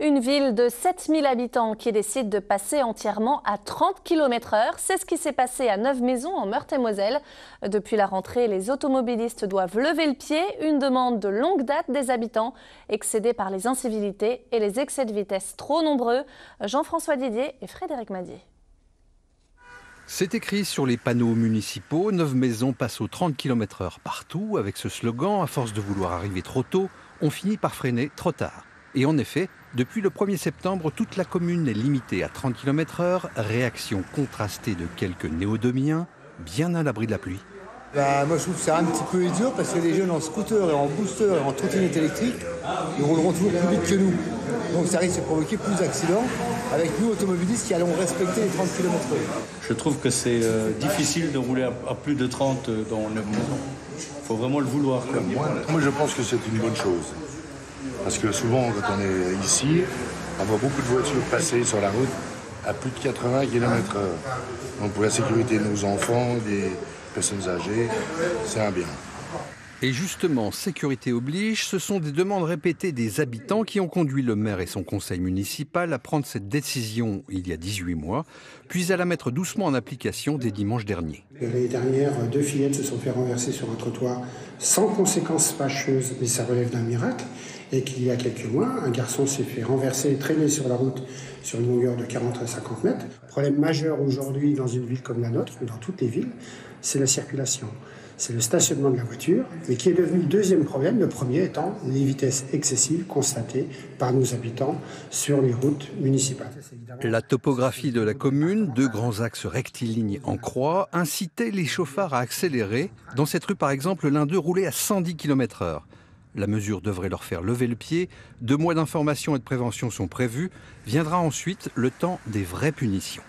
Une ville de 7000 habitants qui décide de passer entièrement à 30 km/h. C'est ce qui s'est passé à Neuve-Maisons en Meurthe-et-Moselle. Depuis la rentrée, les automobilistes doivent lever le pied. Une demande de longue date des habitants, excédés par les incivilités et les excès de vitesse trop nombreux. Jean-François Didier et Frédéric Madier. C'est écrit sur les panneaux municipaux, Neuve-Maisons passe aux 30 km/h partout. Avec ce slogan, à force de vouloir arriver trop tôt, on finit par freiner trop tard. Et en effet, depuis le 1er septembre, toute la commune est limitée à 30 km/h. Réaction contrastée de quelques néodomiens, bien à l'abri de la pluie. Moi je trouve que c'est un petit peu idiot parce que les jeunes en scooter et en booster et en trottinette électrique, ils rouleront toujours plus vite que nous. Donc ça risque de provoquer plus d'accidents avec nous automobilistes qui allons respecter les 30 km/h. Je trouve que c'est difficile de rouler à plus de 30 dans Neuve-Maisons. Il faut vraiment le vouloir. Moi je pense que c'est une bonne chose. Parce que souvent quand on est ici, on voit beaucoup de voitures passer sur la route à plus de 80 km/h. Donc pour la sécurité de nos enfants, des personnes âgées, c'est un bien. Et justement, sécurité oblige, ce sont des demandes répétées des habitants qui ont conduit le maire et son conseil municipal à prendre cette décision il y a 18 mois, puis à la mettre doucement en application dès dimanche dernier. L'année dernière, 2 fillettes se sont fait renverser sur un trottoir sans conséquences fâcheuses, mais ça relève d'un miracle. Et qu'il y a quelques mois, un garçon s'est fait renverser et traîner sur la route sur une longueur de 40 à 50 mètres. Le problème majeur aujourd'hui dans une ville comme la nôtre, ou dans toutes les villes, c'est la circulation. C'est le stationnement de la voiture, mais qui est devenu le deuxième problème, le premier étant les vitesses excessives constatées par nos habitants sur les routes municipales. La topographie de la commune, 2 grands axes rectilignes en croix, incitait les chauffards à accélérer. Dans cette rue, par exemple, l'un d'eux roulait à 110 km/h. La mesure devrait leur faire lever le pied. 2 mois d'information et de prévention sont prévus. Viendra ensuite le temps des vraies punitions.